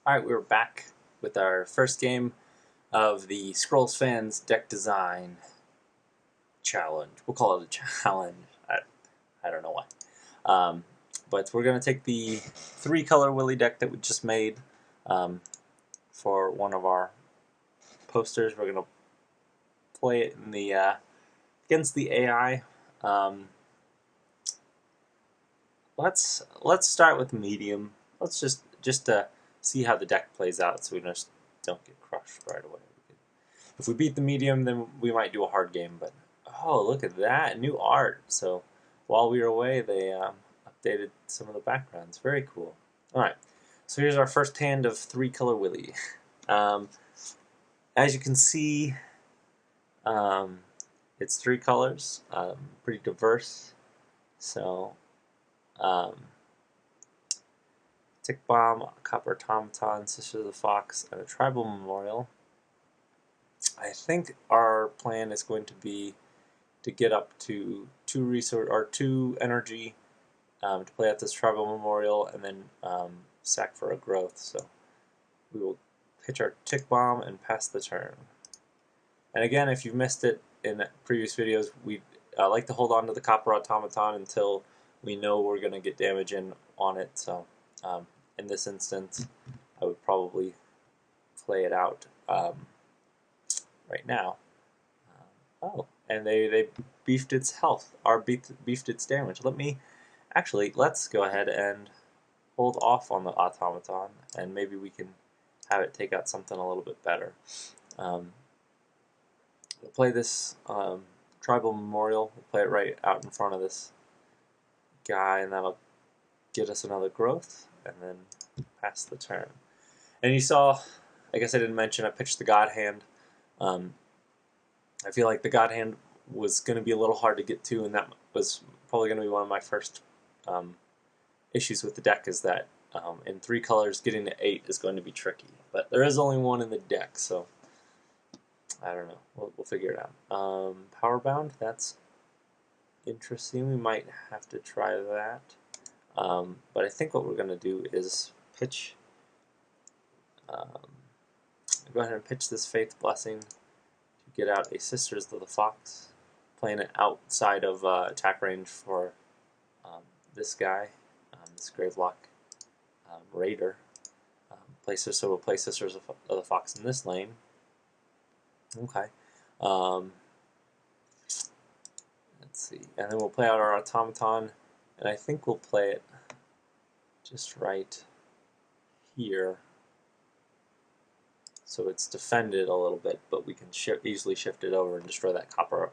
Alright, we're back with our first game of the Scrollsfans deck design challenge. We'll call it a challenge. I don't know why. But we're going to take the 3-color Willy deck that we just made for one of our posters. We're going to play it in the against the AI. Let's start with medium. Let's just see how the deck plays out, so we just don't get crushed right away. If we beat the medium, then we might do a hard game. But oh, look at that new art! So while we were away, they updated some of the backgrounds. Very cool. All right, so here's our first hand of 3-color Willy. As you can see, it's 3 colors, pretty diverse. So. Tick Bomb, a Copper Automaton, Sisters of the Fox, and a Tribal Memorial. I think our plan is going to be to get up to 2 energy to play out this Tribal Memorial, and then sack for a growth. So we will pitch our Tick Bomb and pass the turn. And again, if you've missed it in previous videos, we like to hold on to the Copper Automaton until we know we're going to get damage in on it. So in this instance, I would probably play it out right now. Oh, and they beefed its health, or beefed its damage. Let's go ahead and hold off on the automaton, and maybe we can have it take out something a little bit better. We'll play this Tribal Memorial. We'll play it right out in front of this guy, and that'll get us another growth, and then pass the turn. And you saw, I guess I didn't mention, I pitched the God Hand. I feel like the God Hand was going to be a little hard to get to, and that was probably going to be one of my first issues with the deck, is that in 3 colors, getting to 8 is going to be tricky. But there is only 1 in the deck, so I don't know. We'll figure it out. Power Bound, that's interesting. We might have to try that. But I think what we're going to do is pitch, go ahead and pitch this Faith Blessing to get out a Sisters of the Fox, playing it outside of attack range for this guy, this Gravelock Raider. So we'll play Sisters of the Fox in this lane. Okay. Let's see, and then we'll play out our automaton, and I think we'll play it just right here, so it's defended a little bit, but we can easily shift it over and destroy that copper,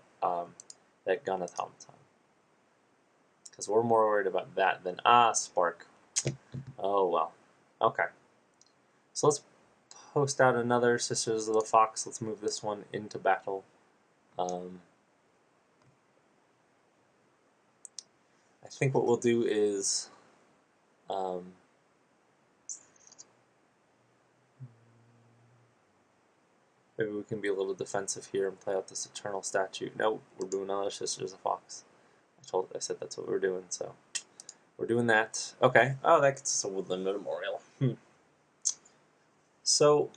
that gun automaton, because we're more worried about that than spark. Oh well. Okay. So let's post out another Sisters of the Fox. Let's move this one into battle. I think what we'll do is maybe we can be a little defensive here and play out this Eternal Statue. No, we're doing another Sisters of the Fox. I said that's what we're doing, so we're doing that. Okay. Oh, that gets us a Woodland Memorial. So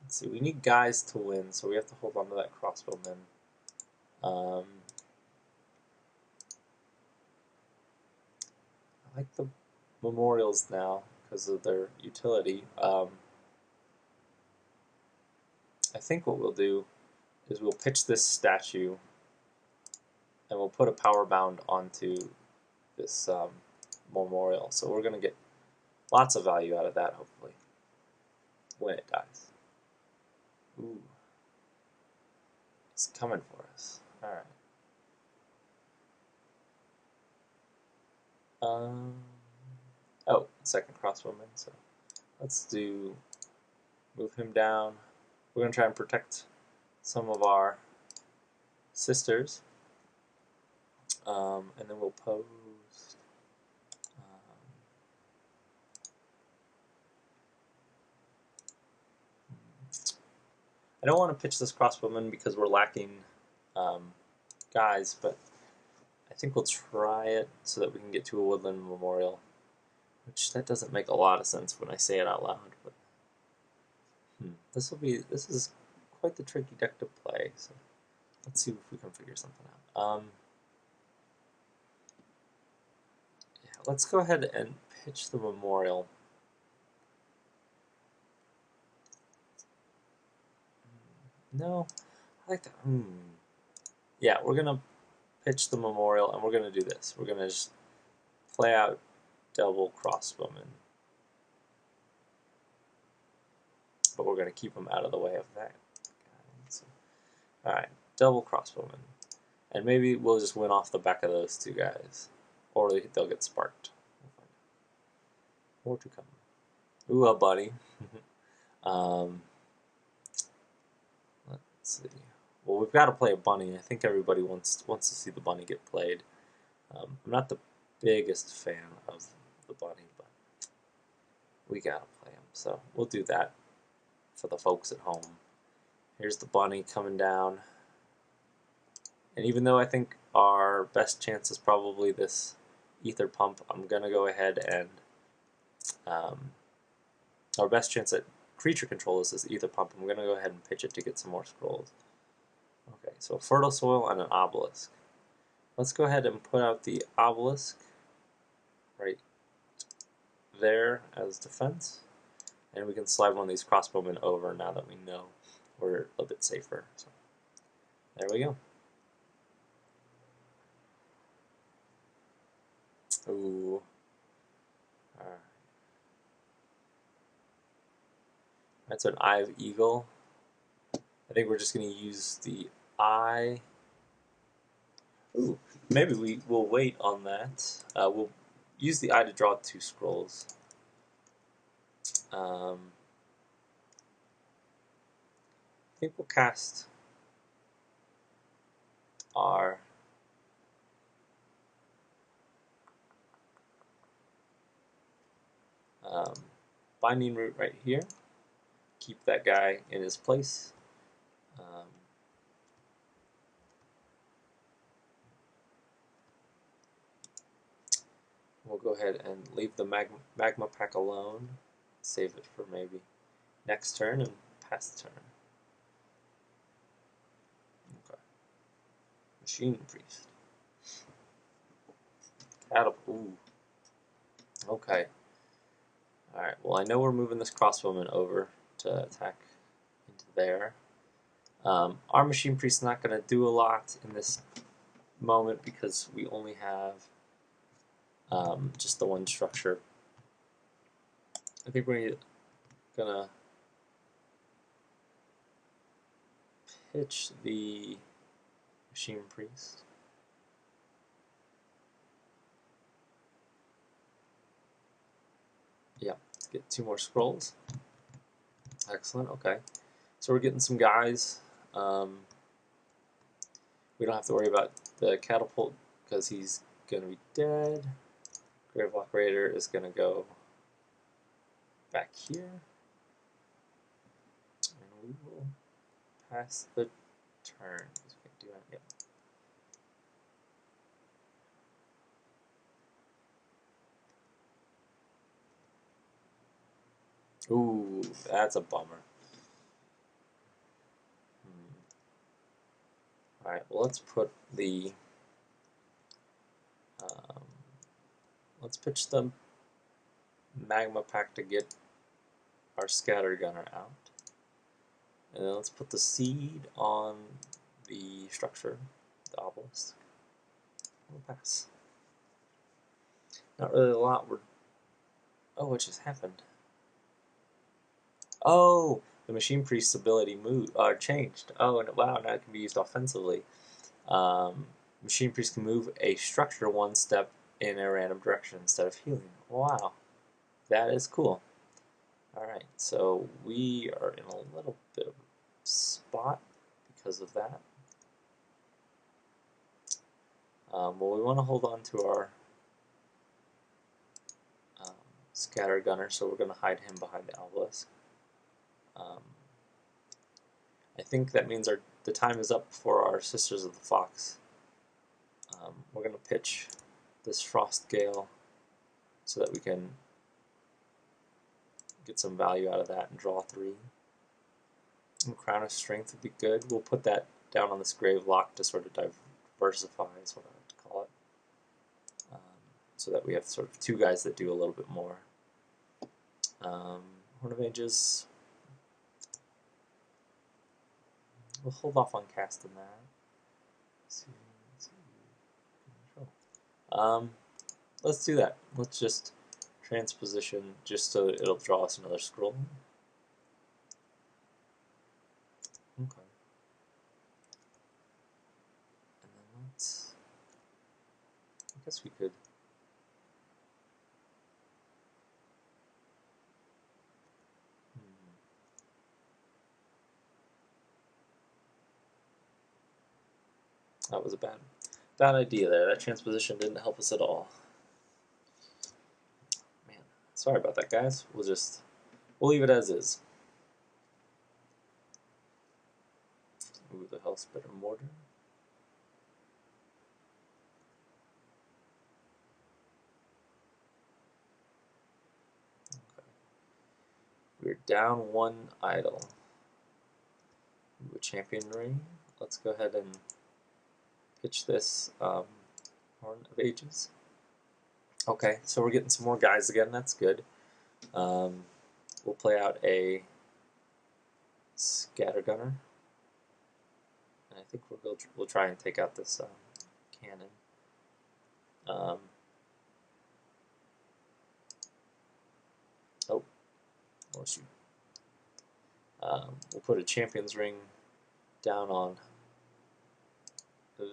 let's see. We need guys to win, so we have to hold on to that crossbowman. I like the memorials now because of their utility. I think what we'll do is we'll pitch this statue, and we'll put a power bound onto this memorial. So we're going to get lots of value out of that, hopefully, when it dies. Ooh. It's coming for us. Alright. Oh, second crossbowman, so let's move him down. We're going to try and protect some of our sisters, and then we'll post. I don't want to pitch this crossbowman because we're lacking guys, but I think we'll try it so that we can get to a woodland memorial, which that doesn't make a lot of sense when I say it out loud. But this is quite the tricky deck to play. So let's see if we can figure something out. Yeah, let's go ahead and pitch the memorial. No, I like that. Yeah, we're gonna pitch the memorial, and we're gonna do this. We're gonna just play out double crossbowmen, but we're gonna keep them out of the way of that. So, all right, double crossbowmen, and maybe we'll just win off the back of those two guys, or they'll get sparked. More to come. Ooh, a bunny. Let's see. Well, we've got to play a bunny. I think everybody wants to see the bunny get played. I'm not the biggest fan of the bunny, but we gotta play him. So we'll do that for the folks at home. Here's the bunny coming down. And even though I think our best chance is probably this ether pump, I'm gonna go ahead and our best chance at creature control is this ether pump. I'm gonna go ahead and pitch it to get some more scrolls. Okay, so fertile soil and an obelisk. Let's go ahead and put out the obelisk right there as defense, and we can slide one of these crossbowmen over now that we know we're a bit safer. So there we go. Ooh. Alright. That's an eye of eagle. I think we're just going to use the eye. Ooh, maybe we will wait on that. We'll use the eye to draw 2 scrolls. I think we'll cast our binding root right here. Keep that guy in his place. We'll go ahead and leave the magma pack alone. Save it for maybe next turn and pass the turn. Okay. Machine priest. Catapult. Ooh. Okay. Alright, well I know we're moving this crossbowman over to attack into there. Our machine priest's not going to do a lot in this moment because we only have just the one structure. I think we're gonna pitch the machine priest. Yeah, let's get 2 more scrolls. Excellent, okay. So we're getting some guys. We don't have to worry about the catapult because he's going to be dead. Gravelock Raider is going to go back here. And we will pass the turn. Yep. Ooh, that's a bummer. Alright, well let's put the let's pitch the magma pack to get our scatter gunner out. And then let's put the seed on the structure, the obelisk. We'll pass. Not really a lot. Oh, what just happened? Oh, the machine priest's ability changed. Oh, and wow, now it can be used offensively. Machine priest can move a structure 1 step in a random direction instead of healing. Wow, that is cool. Alright, so we are in a little bit of a spot because of that. Well, we want to hold on to our scatter gunner, so we're going to hide him behind the obelisk. I think that means the time is up for our Sisters of the Fox We're going to pitch this Frost Gale so that we can get some value out of that and draw 3. And Crown of Strength would be good. We'll put that down on this Grave Lock to sort of diversify, is what I like to call it. So that we have sort of 2 guys that do a little bit more. Horn of Ages. We'll hold off on casting that. Let's do that. Let's just transposition just so it'll draw us another scroll. Okay. And then let's, I guess we could that was a bad idea there. That transposition didn't help us at all. Man, sorry about that, guys. We'll leave it as is. Ooh, the Hellspitter Mortar. Okay. We're down 1 idle. Ooh, a Champion Ring. Let's go ahead and pitch this Horn of Ages. Okay, so we're getting some more guys again. That's good. We'll play out a Scattergunner. And I think we'll try and take out this cannon. Oh shoot. We'll put a Champion's Ring down on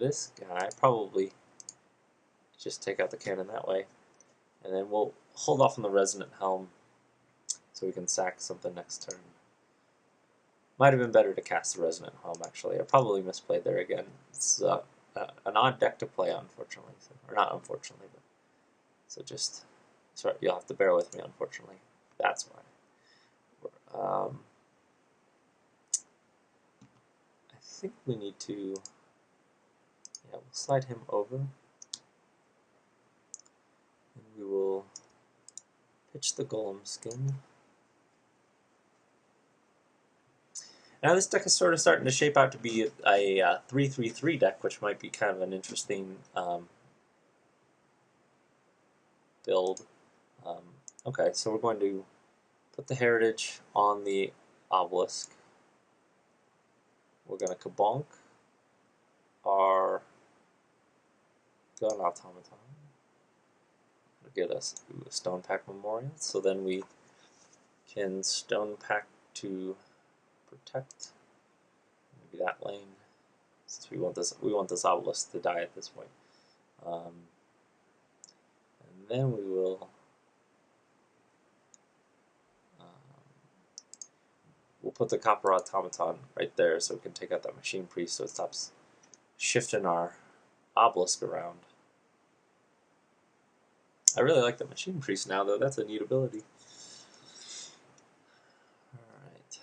this guy, probably just take out the cannon that way, and then we'll hold off on the Resonant Helm so we can sack something next turn. Might have been better to cast the Resonant Helm, actually. I probably misplayed there again. It's an odd deck to play, unfortunately. So, or not unfortunately, but so just, sorry, you'll have to bear with me, unfortunately. That's why. I think we need to, yeah, we'll slide him over. And we will pitch the Golem Skin. Now this deck is sort of starting to shape out to be a 3-3-3 deck, which might be kind of an interesting build. Okay, so we're going to put the Heritage on the Obelisk. We're going to Kabonk our Gun Automaton. We'll get us a Stone Pack Memorial, so then we can Stone Pack to protect maybe that lane, since we want this obelisk to die at this point. And then we will we'll put the Copper Automaton right there so we can take out that Machine Priest so it stops shifting our obelisk around. I really like the Machine Priest now, though. That's a neat ability. Alright.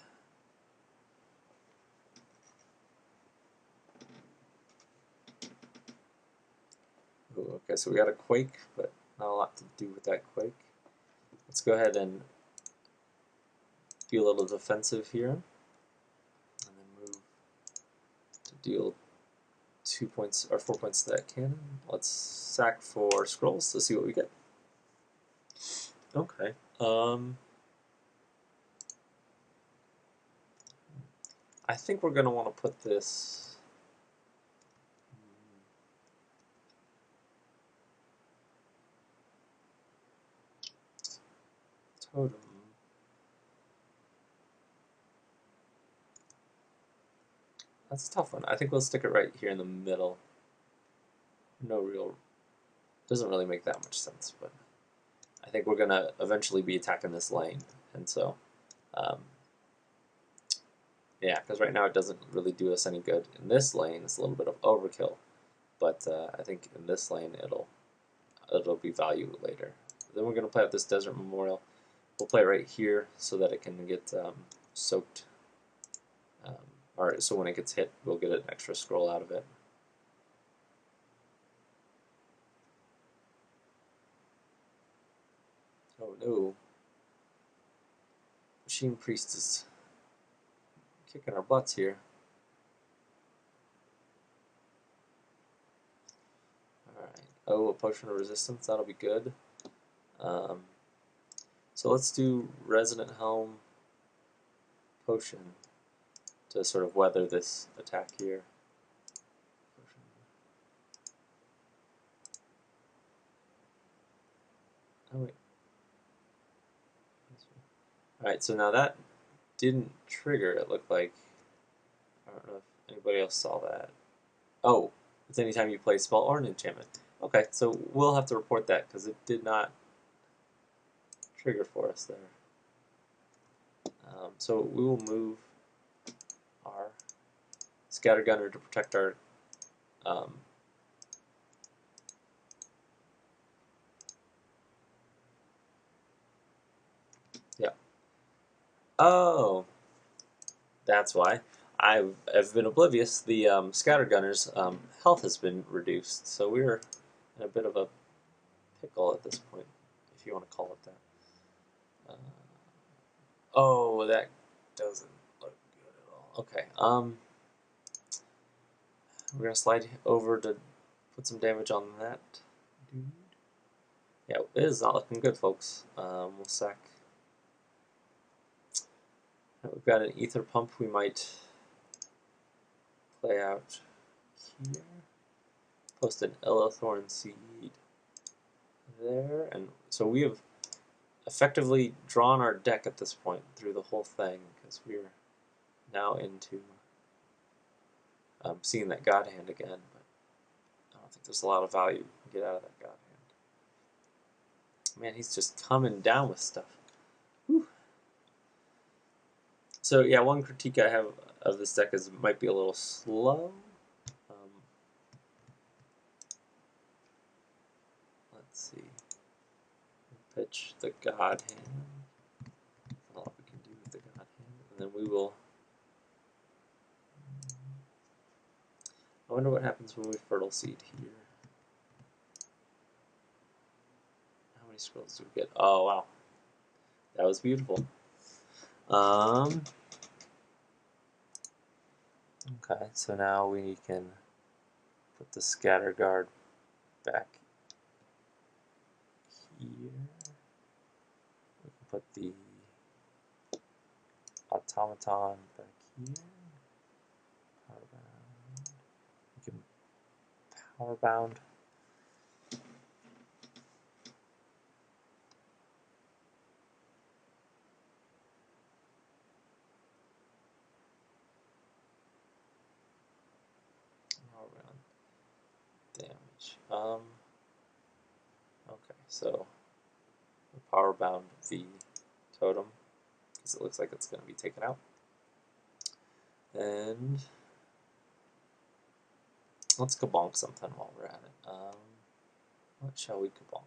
Okay, so we got a Quake, but not a lot to do with that Quake. Let's go ahead and be a little defensive here. And then move to deal 2 points or 4 points to that cannon. Let's sack for scrolls to see what we get. Okay. I think we're going to want to put this totem. That's a tough one. I think we'll stick it right here in the middle. Doesn't really make that much sense, but I think we're going to eventually be attacking this lane, and so, yeah, because right now it doesn't really do us any good. In this lane, it's a little bit of overkill, but I think in this lane it'll be value later. Then we're going to play out this Desert Memorial. We'll play it right here so that it can get soaked, or so when it gets hit, we'll get an extra scroll out of it. Oh no. Machine Priest is kicking our butts here. Alright. Oh, a potion of resistance. That'll be good. So let's do Resonant Helm potion to sort of weather this attack here. Oh wait. Alright, so now that didn't trigger, it looked like. I don't know if anybody else saw that. Oh, it's anytime you play a spell or an enchantment. Okay, so we'll have to report that because it did not trigger for us there. So we will move our Scattergunner to protect our yeah. Oh, that's why. I've been oblivious. The Scattergunner's health has been reduced, so we're in a bit of a pickle at this point, if you want to call it that. Oh, that doesn't look good at all. Okay, we're gonna slide over to put some damage on that dude. Yeah, it is not looking good, folks. We'll sack. We've got an ether pump we might play out here. Post an Elethorn seed there, and so we have effectively drawn our deck at this point through the whole thing because we're now into seeing that God Hand again, but I don't think there's a lot of value you can get out of that God Hand. Man, he's just coming down with stuff. Whew. So yeah, one critique I have of this deck is it might be a little slow. Let's see. Pitch the God Hand. That's all we can do with the God Hand, and then we will. I wonder what happens when we Fertile Seed here. How many scrolls do we get? Oh wow, that was beautiful. Okay, so now we can put the Scatter Guard back here. We can put the Automaton back here. Powerbound. We can Powerbound. Damage. Okay, so Powerbound the totem because it looks like it's going to be taken out. And let's kabonk something while we're at it. What shall we kabonk?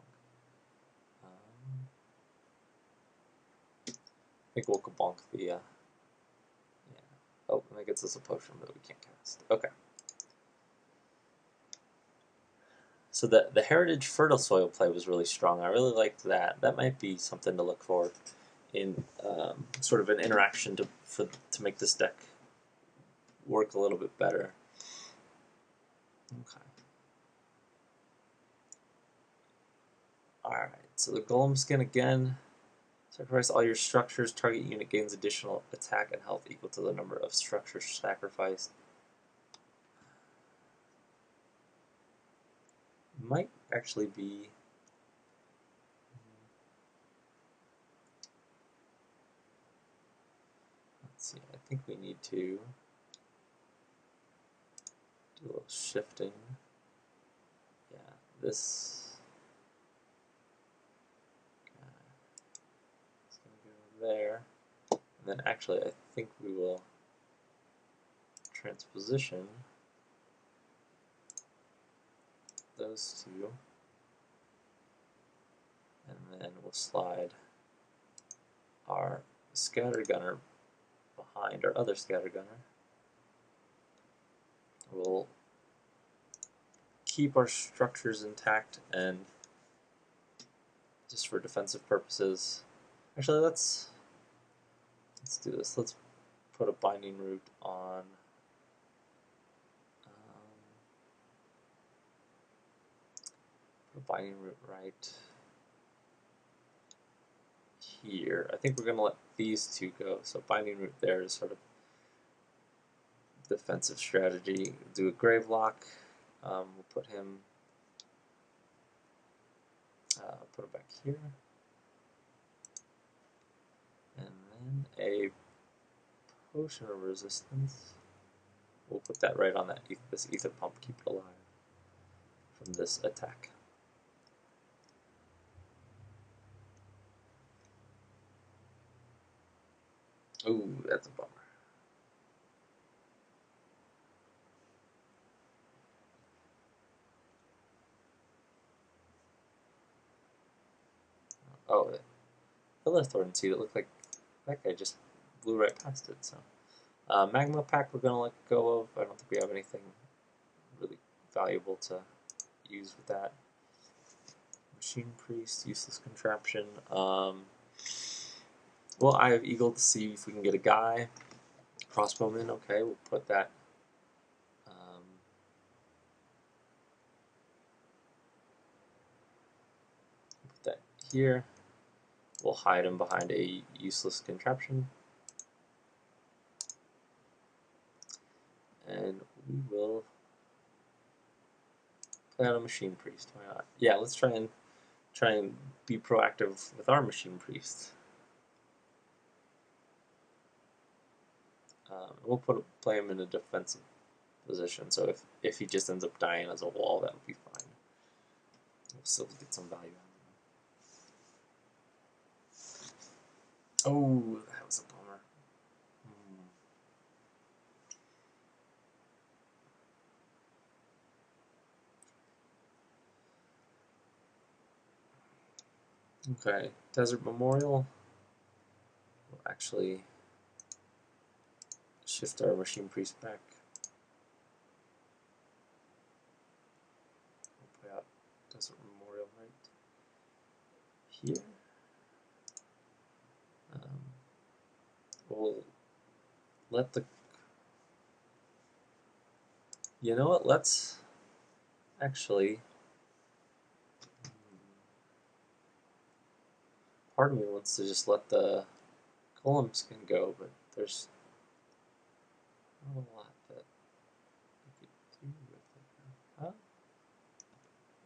I think we'll kabonk the. Yeah. Oh, that gets us a potion that we can't cast. Okay. So the Heritage Fertile Soil play was really strong. I really liked that. That might be something to look for in sort of an interaction to make this deck work a little bit better. Okay. Alright, so the Golem Skin again. Sacrifice all your structures. Target unit gains additional attack and health equal to the number of structures sacrificed. Might actually be. Let's see, I think we need to do a little shifting. Yeah, this is going to go there. And then actually, I think we will transposition those two. And then we'll slide our Scattergunner behind our other Scattergunner. We'll keep our structures intact and just for defensive purposes. Actually, let's do this. Let's put a binding root on put a binding root right here. I think we're going to let these two go. So binding root there is sort of defensive strategy. Do a grave lock. We'll put him back here, and then a potion of resistance. We'll put that right on that this ether pump. Keep it alive from this attack. Ooh, that's a bummer. Oh, Illithorn Seed. It looked like that guy just blew right past it. So, Magma Pack we're gonna let go of. I don't think we have anything really valuable to use with that. Machine Priest, useless contraption. Well, I have Eagle to see if we can get a guy. Crossbowman, okay, we'll put that. Put that here. We'll hide him behind a useless contraption. And we will play out a Machine Priest. Why not? Yeah, let's try and be proactive with our Machine Priest. We'll play him in a defensive position. So if he just ends up dying as a wall, that'll be fine. We'll still get some value out of him. Oh, that was a bummer. Okay, Desert Memorial. We'll actually shift our Machine Priest back. We'll play out Desert Memorial right here. We'll let the... You know what, let's actually... Part of me wants to just let the Golem Skin go, but there's not a lot that we could do with it. Huh?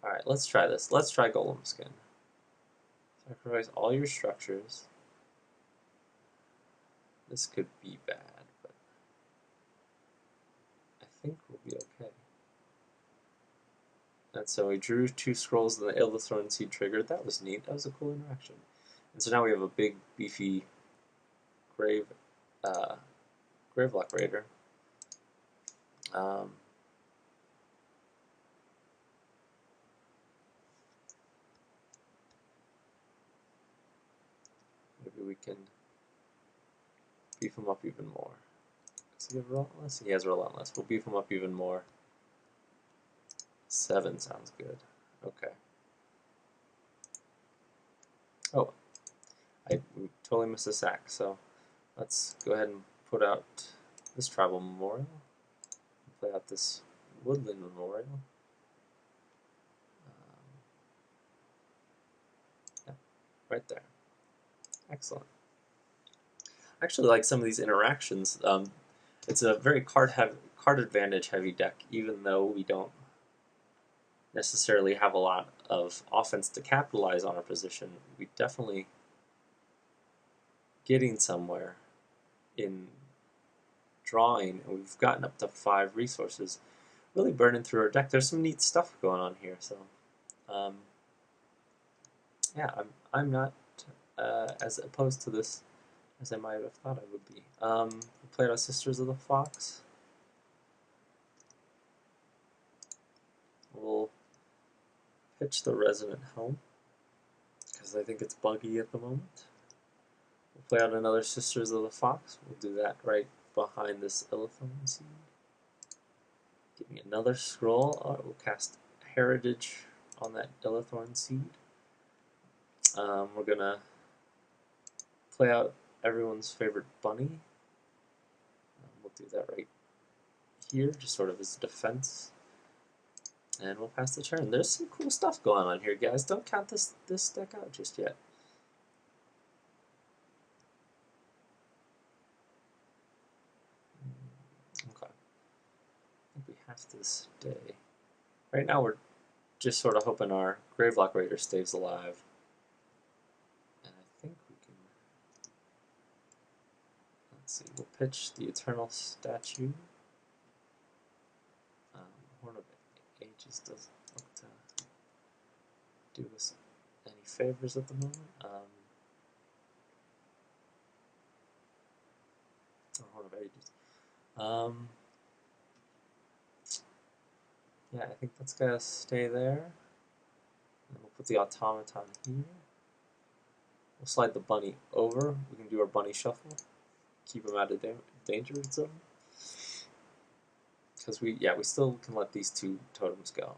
Alright, let's try this. Let's try Golem Skin. Sacrifice all your structures. This could be bad, but I think we'll be okay. And so we drew 2 scrolls and the Illithorn Seed triggered. That was neat. That was a cool interaction. And so now we have a big, beefy Gravelock Raider. Maybe we can beef him up even more. Does he have Relentless? He has Relentless. We'll beef him up even more. 7 sounds good. Okay. Oh, we totally missed a sack, so let's go ahead and put out this Tribal Memorial. Play out this Woodland Memorial. Yeah, right there. Excellent. I actually like some of these interactions. It's a very card advantage heavy deck, even though we don't necessarily have a lot of offense to capitalize on our position. We definitely getting somewhere in drawing, and we've gotten up to 5 resources, really burning through our deck. There's some neat stuff going on here, so yeah, I'm not as opposed to this as I might have thought I would be. We played our Sisters of the Fox. We'll pitch the Resonant Helm, because I think it's buggy at the moment. We'll play out another Sisters of the Fox. We'll do that right behind this Illithorn Seed. Give me another scroll. We'll cast Heritage on that Illithorn Seed. We're gonna play out everyone's favorite bunny. We'll do that right here, just sort of as a defense. And we'll pass the turn. There's some cool stuff going on here, guys. Don't count this deck out just yet. Okay. I think we have to stay. Right now we're just sort of hoping our Gravelock Raider stays alive. And I think we can... Let's see, we'll pitch the Eternal Statue. Horn of Ages doesn't look to do us any favors at the moment. Horn of Ages. Yeah, I think that's gonna stay there. And we'll put the automaton here. We'll slide the bunny over. We can do our bunny shuffle. Keep him out of danger zone. Because we still can let these two totems go.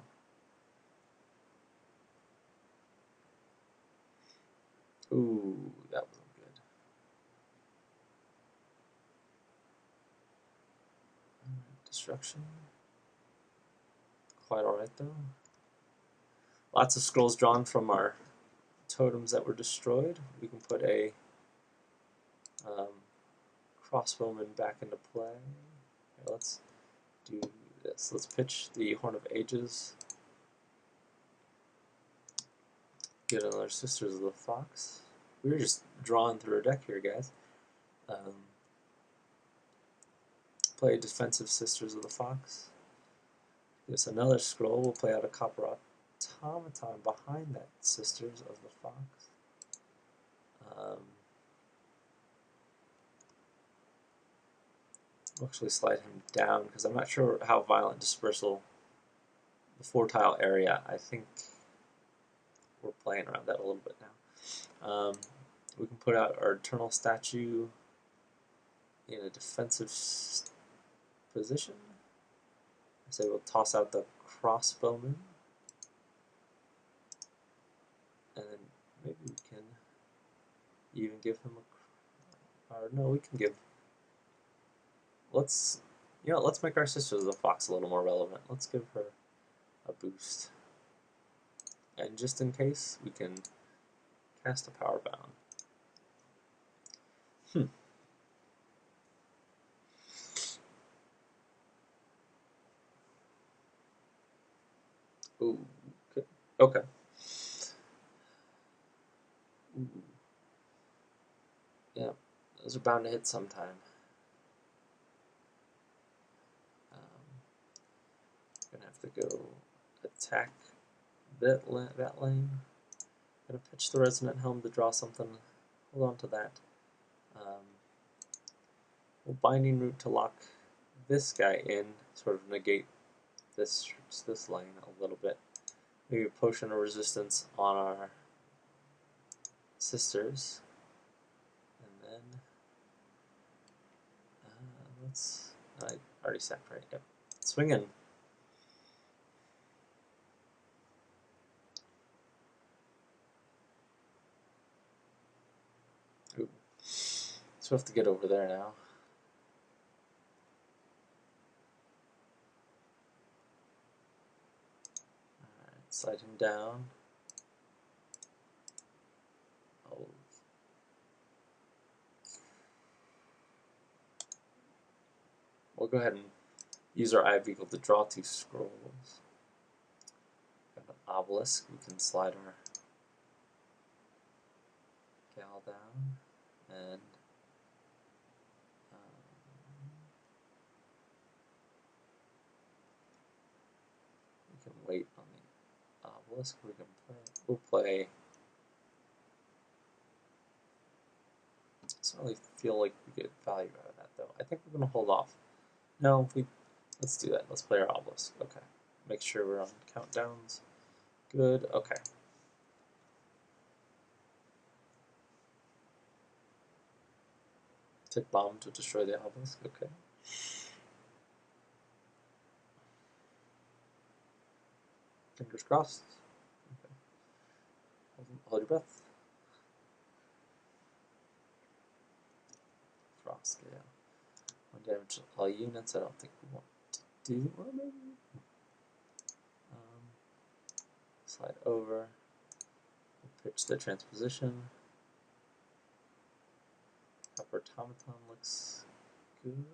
Ooh, that wasn't good. Destruction. Quite alright though. Lots of scrolls drawn from our totems that were destroyed. We can put a crossbowman back into play. Okay, let's do this. Let's pitch the Horn of Ages. Get another Sisters of the Fox. We were just drawing through our deck here, guys. Play defensive Sisters of the Fox. There's another scroll. We'll play out a copper automaton behind that Sisters of the Fox. We'll actually slide him down because I'm not sure how Violent Dispersal, the 4-tile area, I think we're playing around that a little bit now. We can put out our Eternal Statue in a defensive position. So we'll toss out the Crossbowman. And then maybe we can even give him a... Or no, we can give... Let's make our Sisters of the Fox a little more relevant. Let's give her a boost. And just in case, we can cast a Power Bound. Ooh, okay. Ooh. Yeah, those are bound to hit sometime. Gonna have to go attack that lane. Gonna pitch the Resonant Helm to draw something. Hold on to that. We'll Binding Root to lock this guy in, sort of negate this lane a little bit. Maybe a Potion of Resistance on our Sisters. And then I already sacked, right? Yep. Swing in. Ooh. So we have to get over there now. Alright, slide him down. Oh. We'll go ahead and use our Eye of Eagle to draw 2 scrolls. Got an Obelisk. We can slide our gal down, and we can wait on the Obelisk. We can play. We'll play. Doesn't really feel like we get value out of that though. I think we're gonna hold off. No, let's do that. Let's play our Obelisk. Okay. Make sure we're on countdowns. Good. Okay. Tick bomb to destroy the Obelisk. Okay. Fingers crossed. Okay. Hold your breath. scale. 1 damage to all units. I don't think we want to do. Well, maybe. Slide over. We'll pitch the transposition. Copper automaton looks good.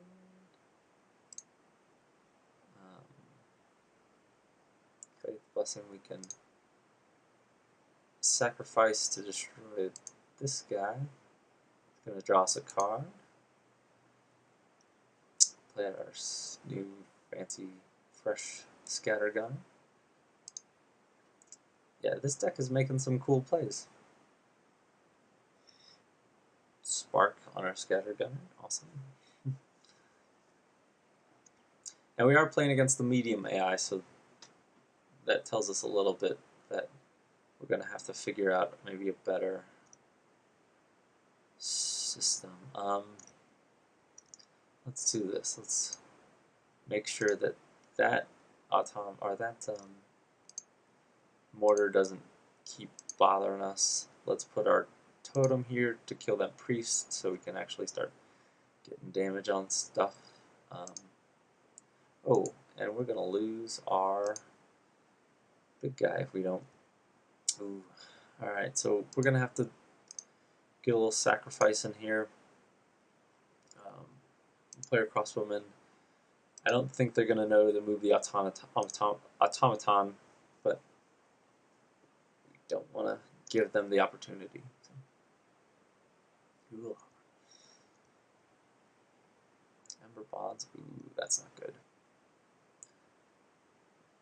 Faith blessing we can sacrifice to destroy this guy. It's going to draw us a card. Play out our new fancy fresh scattergun. Yeah, this deck is making some cool plays. Spark on our scattergun, awesome. And we are playing against the medium AI, so that tells us a little bit that we're going to have to figure out maybe a better system. Let's do this. Let's make sure that that mortar doesn't keep bothering us. Let's put our totem here to kill that priest so we can actually start getting damage on stuff. Oh, and we're going to lose our big guy if we don't. Ooh. Alright, so we're going to have to get a little sacrifice in here. Player crossbowmen. I don't think they're going to know to move the automaton, but we don't want to give them the opportunity. So. Ember bonds. Ooh, that's not good.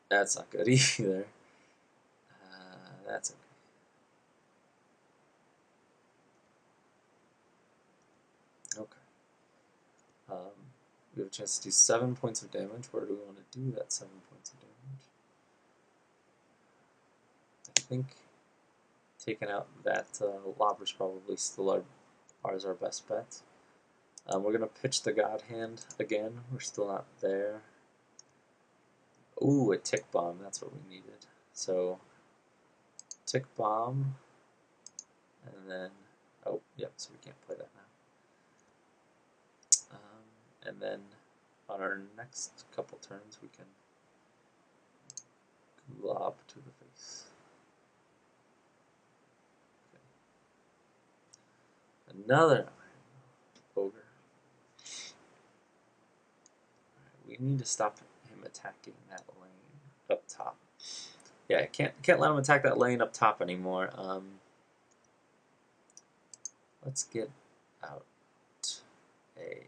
That's not good either. That's okay. Okay. We have a chance to do 7 points of damage. Where do we want to do that 7 points of damage? I think taking out that lobber is probably still our best bet. We're going to pitch the God Hand again. We're still not there. Ooh, a tick bomb. That's what we needed. So, tick bomb. And then, oh, yep, so we can't play that now. And then on our next couple turns, we can glob to the face. Okay. Another ogre. Right, we need to stop him attacking that lane up top. Yeah, can't let him attack that lane up top anymore. Let's get out a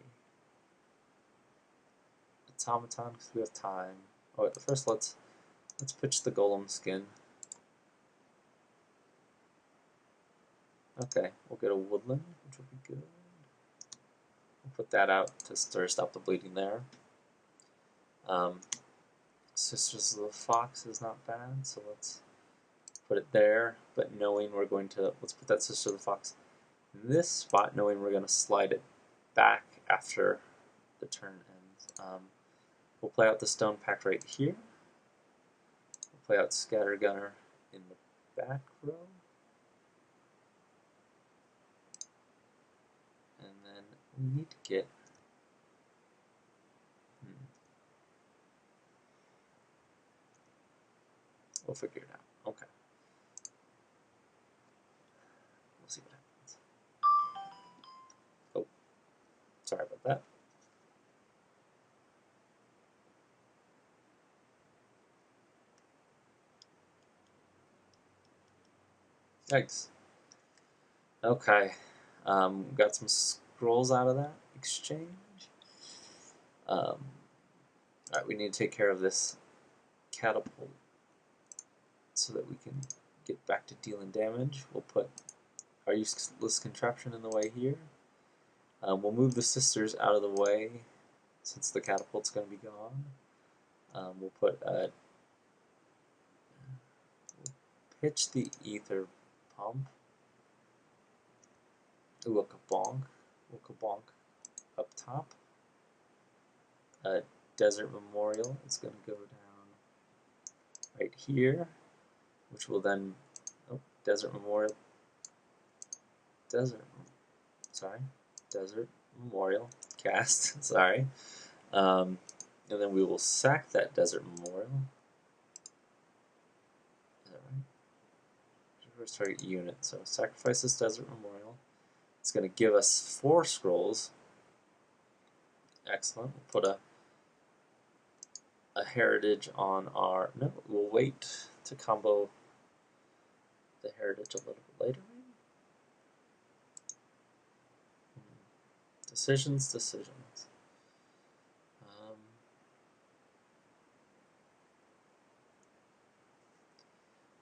automaton because we have time. Oh, wait, first let's pitch the golem skin. Okay, we'll get a woodland, which will be good. We'll put that out to stop the bleeding there. Sisters of the Fox is not bad, so let's put it there. But knowing we're going to, let's put that Sister of the Fox in this spot, knowing we're going to slide it back after the turn ends. We'll play out the Stone Pact right here. We'll play out Scattergunner in the back row. And then we need to get... We'll figure it out. Okay. We'll see what happens. Oh, sorry about that. Yikes. Okay. Got some scrolls out of that exchange. Alright, we need to take care of this catapult so that we can get back to dealing damage. We'll put our useless contraption in the way here. We'll move the sisters out of the way since the catapult's going to be gone. We'll put we'll pitch the ether pump. Ooh, a kabonk. We'll kabonk up top. Desert Memorial is going to go down right here, which will then, oh, Desert Memorial, Desert Memorial cast. Sorry. And then we will sack that Desert Memorial. Is that right? First target unit. So sacrifice this Desert Memorial. It's going to give us 4 scrolls. Excellent. We'll put a heritage on our... No, we'll wait to combo the heritage a little bit later. Decisions.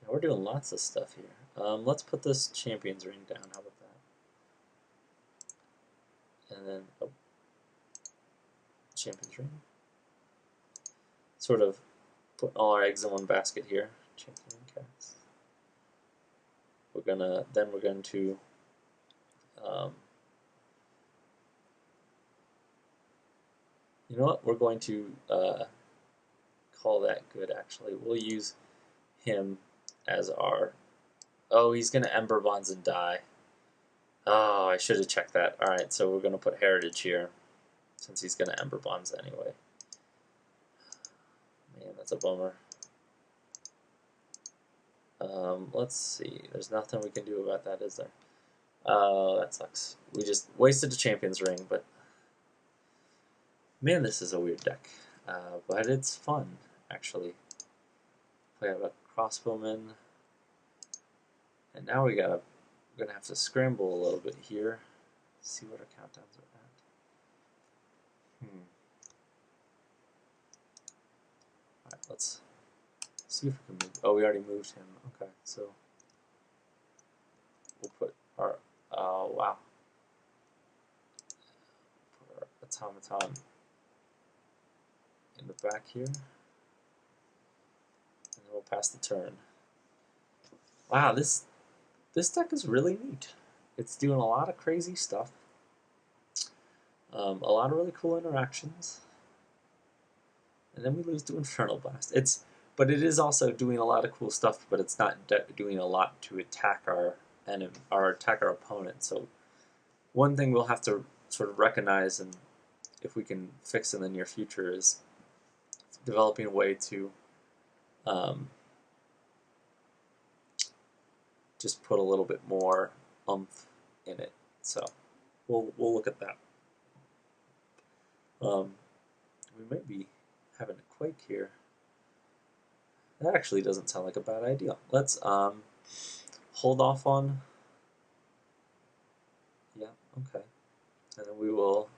Yeah, we're doing lots of stuff here. Let's put this Champions Ring down. How about that? And then, oh, Champions Ring. Sort of put all our eggs in one basket here. Champion cats. We're going to you know what? We're going to call that good, actually. We'll use him as our... Oh, he's going to Ember Bonds and die. Oh, I should have checked that. Alright, so we're going to put Heritage here, since he's going to Ember Bonds anyway. Man, that's a bummer. Let's see. There's nothing we can do about that, is there? That sucks. We just wasted a Champion's Ring, but... Man, this is a weird deck. But it's fun, actually. We have a Crossbowman. And now we're gonna have to scramble a little bit here. See what our countdowns are at. Alright, let's see if we can move. Oh, we already moved him. Okay, so we'll put our wow. Put our automaton in the back here. And then we'll pass the turn. Wow, this deck is really neat. It's doing a lot of crazy stuff. A lot of really cool interactions. And then we lose to Infernal Blast. But it is also doing a lot of cool stuff, but it's not doing a lot to attack our enemy or attack our opponent. So one thing we'll have to sort of recognize, and if we can fix in the near future, is developing a way to just put a little bit more oomph in it. So we'll look at that. We might be having a quake here. That actually doesn't sound like a bad idea. Let's hold off on... Yeah, okay. And then we will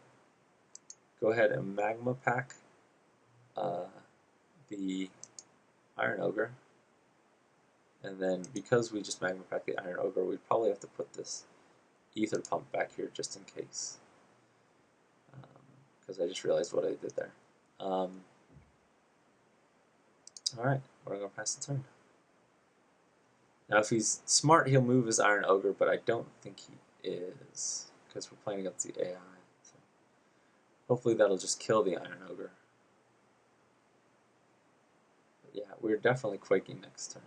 go ahead and Magma Pack the Iron Ogre. And then because we just Magma Pack the Iron Ogre, we probably have to put this Ether Pump back here just in case. Because I just realized what I did there. Alright, we're going to pass the turn. Now if he's smart, he'll move his Iron Ogre, but I don't think he is, because we're playing against the AI. So hopefully that'll just kill the Iron Ogre. But yeah, we're definitely quaking next turn.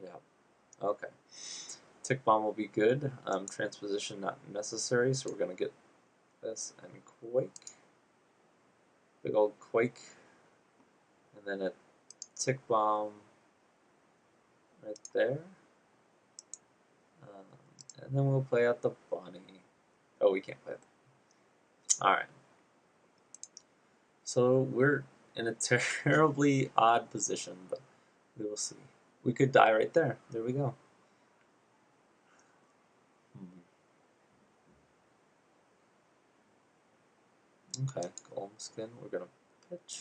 Yeah, okay. Tick Bomb will be good. Transposition not necessary, so we're going to get this and Quake. Big old Quake. And then a Tick Bomb right there. And then we'll play out the Bunny. Oh, we can't play that. Alright. So we're in a terribly odd position, but we will see. We could die right there. There we go. Okay, Golem Skin, we're going to pitch.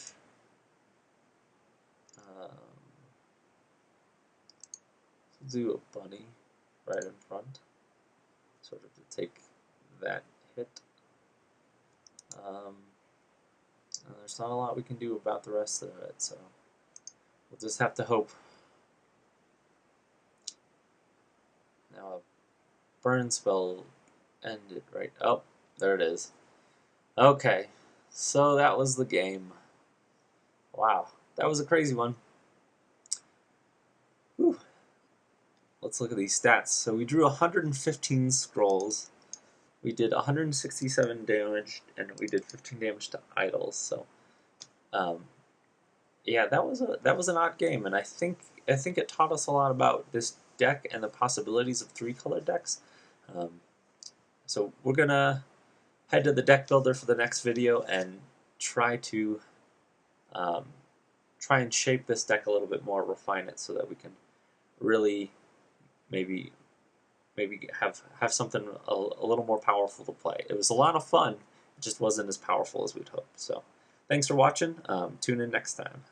Do a Bunny right in front, sort of to take that hit. There's not a lot we can do about the rest of it, so we'll just have to hope. Now a burn spell ended, right? Oh, there it is. Okay, so that was the game. Wow, that was a crazy one. let's look at these stats. So we drew 115 scrolls. We did 167 damage, and we did 15 damage to idols. So, yeah, that was an odd game, and I think it taught us a lot about this deck and the possibilities of 3-color decks. So we're gonna head to the deck builder for the next video and try to try and shape this deck a little bit more, refine it so that we can really maybe have something a little more powerful to play. It was a lot of fun. It just wasn't as powerful as we'd hoped. So thanks for watching. Tune in next time.